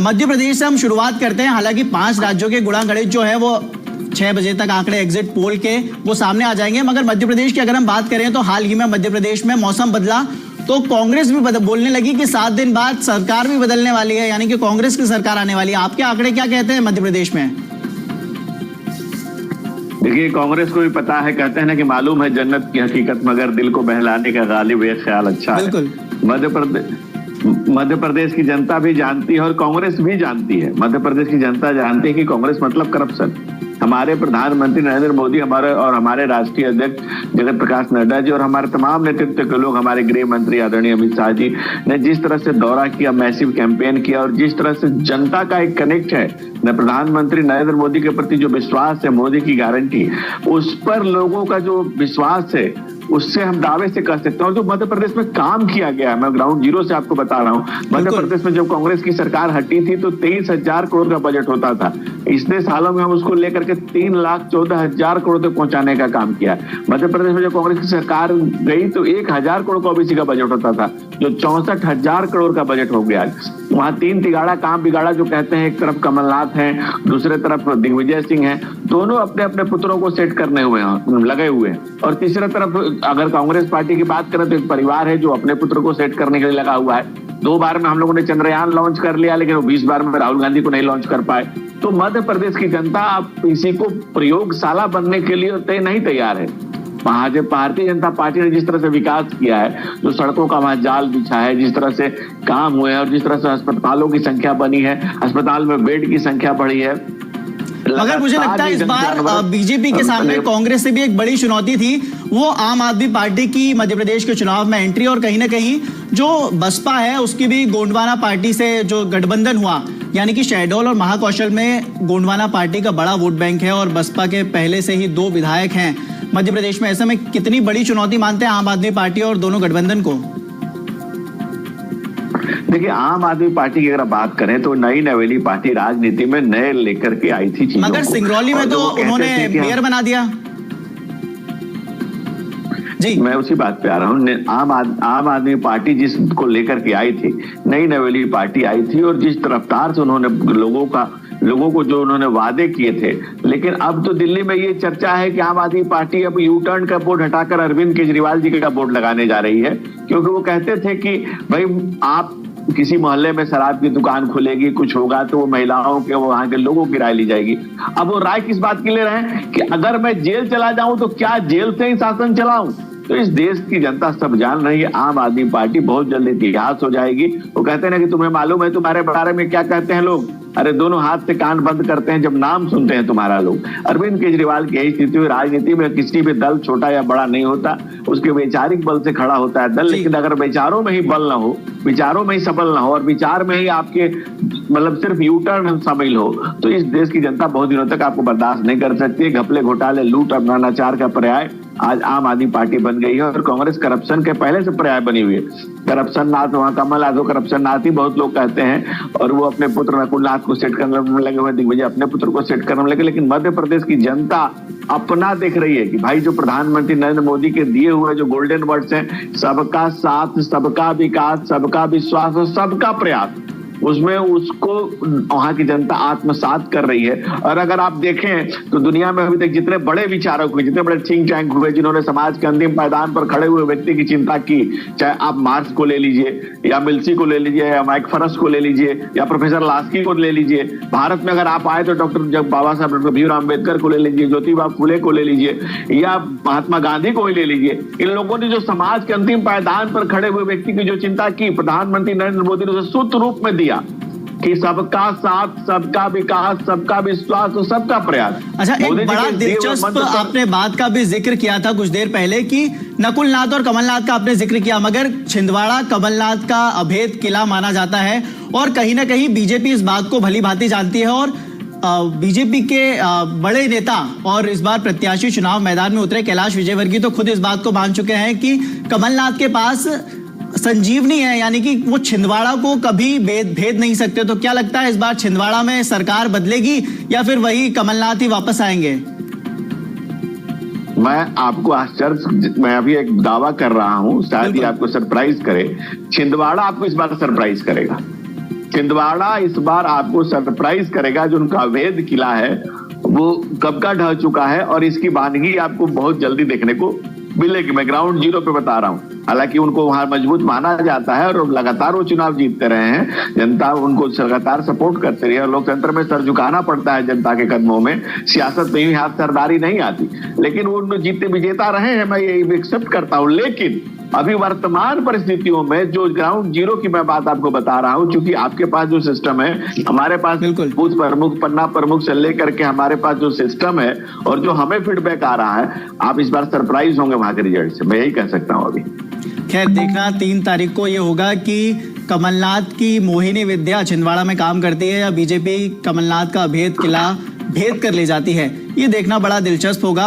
मध्य प्रदेश से हम शुरुआत करते हैं। हालांकि 5 राज्यों के गुणा-गणित जो है वो 6 बजे तक आंकड़े एग्जिट पोल के वो सामने आ जाएंगे, मगर मध्य प्रदेश की अगर हम बात करें तो हाल ही में मध्य प्रदेश में मौसम बदला तो कांग्रेस भी बोलने लगी कि 7 दिन बाद सरकार भी बदलने वाली है, यानी कि कांग्रेस की सरकार आने वाली है। आपके आंकड़े क्या कहते हैं मध्य प्रदेश में? देखिए, कांग्रेस को भी पता है, कहते हैं ना कि मालूम है जन्नत की हकीकत मगर दिल को बहलाने का गालिब एक ख्याल अच्छा है। मध्य प्रदेश की जनता भी जानती है और कांग्रेस भी जानती है। मध्य प्रदेश की जनता जानती है कि कांग्रेस मतलब करप्शन। हमारे प्रधानमंत्री नरेंद्र मोदी हमारे राष्ट्रीय अध्यक्ष जगत प्रकाश नड्डा जी और हमारे तमाम नेतृत्व के लोग, हमारे गृह मंत्री आदरणीय अमित शाह जी ने जिस तरह से दौरा किया, मैसिव कैंपेन किया और जिस तरह से जनता का एक कनेक्ट है न प्रधानमंत्री नरेंद्र मोदी के प्रति जो विश्वास है, मोदी की गारंटी, उस पर लोगों का जो विश्वास है उससे हम दावे से कह सकते हैं। और जो मध्य प्रदेश में काम किया गया है, मैं ग्राउंड जीरो से आपको बता रहा हूँ। मध्य प्रदेश में जब कांग्रेस की सरकार हटी थी तो 23,000 करोड़ का बजट होता था। इतने सालों में हम उसको लेकर के 3,14,000 करोड़ तक पहुंचाने का काम किया। मध्य प्रदेश में जब कांग्रेस की सरकार गई तो 1,000 करोड़ का ओबीसी का बजट होता था, जो 64,000 करोड़ का बजट हो गया। वहां 3 तिगाड़ा काम बिगाड़ा जो कहते हैं। एक तरफ कमलनाथ है, दूसरे तरफ दिग्विजय सिंह है, दोनों अपने अपने पुत्रों को सेट करने हुए हैं, लगे हुए हैं। और तीसरे तरफ अगर कांग्रेस पार्टी की बात करें तो एक परिवार है जो अपने पुत्र को सेट करने के लिए लगा हुआ है। 2 बार में हम लोगों ने चंद्रयान लॉन्च कर लिया, लेकिन वो 20 बार में राहुल गांधी को नहीं लॉन्च कर पाए। तो मध्य प्रदेश की जनता अब इसी को प्रयोगशाला बनने के लिए नहीं तैयार है। भारतीय जनता पार्टी ने जिस तरह से विकास किया है, जो सड़कों का वहां जाल बिछा है, जिस तरह से काम हुए हैं और जिस तरह से अस्पतालों की संख्या बनी है, अस्पताल में बेड की संख्या बढ़ी है। मगर मुझे लगता है इस बार बीजेपी के सामने कांग्रेस से भी एक बड़ी चुनौती थी, वो आम आदमी पार्टी की मध्य प्रदेश के चुनाव में एंट्री, और कहीं ना कहीं जो बसपा है उसकी भी गोंडवाना पार्टी से जो गठबंधन हुआ, यानी कि शहडोल और महाकौशल में गोंडवाना पार्टी का बड़ा वोट बैंक है और बसपा के पहले से ही 2 विधायक हैं मध्य प्रदेश में। ऐसे में कितनी बड़ी चुनौती मानते हैं आम आदमी पार्टी और दोनों गठबंधन को? देखिए, आम आदमी पार्टी की अगर बात करें तो नई नवेली पार्टी राजनीति में नए लेकर के आई थी चीजों को। मगर सिंगरौली में तो उन्होंने मेयर बना दिया जी। मैं उसी बात पे आ रहा हूँ। आम आदमी पार्टी जिसको लेकर के आई थी, नई नवेली पार्टी आई थी, और जिस रफ्तार से उन्होंने लोगों को जो उन्होंने वादे किए थे, लेकिन अब तो दिल्ली में ये चर्चा है कि आम आदमी पार्टी अब यू टर्न का बोर्ड हटाकर अरविंद केजरीवाल जी का बोर्ड लगाने जा रही है। क्योंकि वो कहते थे कि भाई आप किसी मोहल्ले में शराब की दुकान खुलेगी, कुछ होगा तो वो महिलाओं के, वहां के लोगों की राय ली जाएगी। अब वो राय किस बात के ले रहे हैं कि अगर मैं जेल चला जाऊं तो क्या जेल से ही शासन चलाऊं? तो इस देश की जनता सब जान रही है, आम आदमी पार्टी बहुत जल्द इतिहास हो जाएगी। वो कहते हैं ना कि तुम्हें मालूम है तुम्हारे बारे में क्या कहते हैं लोग? अरे दोनों हाथ से कान बंद करते हैं जब नाम सुनते हैं तुम्हारा लोग। अरविंद केजरीवाल की यही स्थिति हुई। राजनीति में किसी भी दल छोटा या बड़ा नहीं होता, उसके वैचारिक बल से खड़ा होता है दल। लेकिन अगर विचारों में ही बल ना हो, विचारों में ही सबल ना हो और विचार में ही आपके मतलब सिर्फ यू टर्न शामिल हो, तो इस देश की जनता बहुत दिनों तक आपको बर्दाश्त नहीं कर सकती। घपले, घोटाले, लूट और भ्रष्टाचार का पर्याय आज आम आदमी पार्टी बन गई है और कांग्रेस करप्शन के पहले से पर्याय बनी हुई है। करप्शन नाथ वहां कमलनाथ वो करप्शन नाथ ही बहुत लोग कहते हैं, और वो अपने पुत्र नकुलनाथ को सेट करने में लगे हुए, दिग्विजय अपने पुत्र को सेट करने में लगे। लेकिन मध्य प्रदेश की जनता अपना देख रही है कि भाई जो प्रधानमंत्री नरेंद्र मोदी के दिए हुए जो गोल्डन वर्ड्स हैं, सबका साथ, सबका विकास, सबका विश्वास और सबका प्रयास, उसमें उसको वहां की जनता आत्मसात कर रही है। और अगर आप देखें तो दुनिया में अभी तक जितने बड़े विचारक हुए, जितने बड़े थिंक टैंक हुए, जिन्होंने समाज के अंतिम पायदान पर खड़े हुए व्यक्ति की चिंता की, चाहे आप मार्क्स को ले लीजिए या मिल्सी को ले लीजिए या माइक फरस को ले लीजिए या प्रोफेसर लास्की को ले लीजिए। भारत में अगर आप आए तो डॉक्टर बाबा साहब भीमराव अम्बेडकर को ले लीजिए, ज्योतिबा फुले को ले लीजिए या महात्मा गांधी को ही ले लीजिए। इन लोगों ने जो समाज के अंतिम पायदान पर खड़े हुए व्यक्ति की जो चिंता की, प्रधानमंत्री नरेंद्र मोदी ने उसे सूत्र रूप में दिया कि सबका साथ, सबका विकास, सबका विश्वास और सबका प्रयास। अच्छा, एक बड़ा दिलचस्प आपने बात का भी जिक्र किया था कुछ देर पहले कि नकुलनाथ और कमलनाथ का आपने जिक्र किया, मगर छिंदवाड़ा कमलनाथ का अभेद किला माना जाता है और कहीं ना कहीं बीजेपी इस बात को भली भांति जानती है। और बीजेपी के बड़े नेता और इस बार प्रत्याशी चुनाव मैदान में उतरे कैलाश विजयवर्गीय तो खुद इस बात को मान चुके हैं कि कमलनाथ के पास संजीवनी है, यानी कि वो छिंदवाड़ा को कभी भेद नहीं सकते। तो क्या लगता है इस बार छिंदवाड़ा में सरकार बदलेगी या फिर वही कमलनाथ ही वापस आएंगे? मैं आपको मैं अभी एक दावा कर रहा हूं, शायद ये आपको सरप्राइज करे। छिंदवाड़ा आपको इस बार सरप्राइज करेगा। छिंदवाड़ा इस बार आपको सरप्राइज करेगा। जो उनका अवैध किला है वो कब का ढह चुका है और इसकी वानगी आपको बहुत जल्दी देखने को मिलेगी। मैं ग्राउंड जीरो पे बता रहा हूँ। हालांकि उनको वहां मजबूत माना जाता है और लगातार वो चुनाव जीतते रहे हैं, जनता उनको लगातार सपोर्ट करते रही है। लोकतंत्र में सर झुकाना पड़ता है जनता के कदमों में, सियासत में ही हाथ सरदारी नहीं आती। लेकिन वो जीते विजेता रहे हैं, मैं ये एक्सेप्ट करता हूँ। लेकिन अभी वर्तमान परिस्थितियों में जो ग्राउंड जीरो की मैं बात आपको बता रहा हूं, क्योंकि आपके पास जो सिस्टम है, हमारे पास बूथ प्रमुख, पन्ना प्रमुख से लेकर के हमारे पास जो सिस्टम है और जो हमें फीडबैक आ रहा है, आप इस बार सरप्राइज होंगे वहां के रिजल्ट से, मैं यही कह सकता हूं। अभी खैर देखना 3 तारीख को ये होगा कि कमलनाथ की मोहिनी विद्या छिंदवाड़ा में काम करती है या बीजेपी कमलनाथ का अभेद किला भेद कर ले जाती है। ये देखना बड़ा दिलचस्प होगा।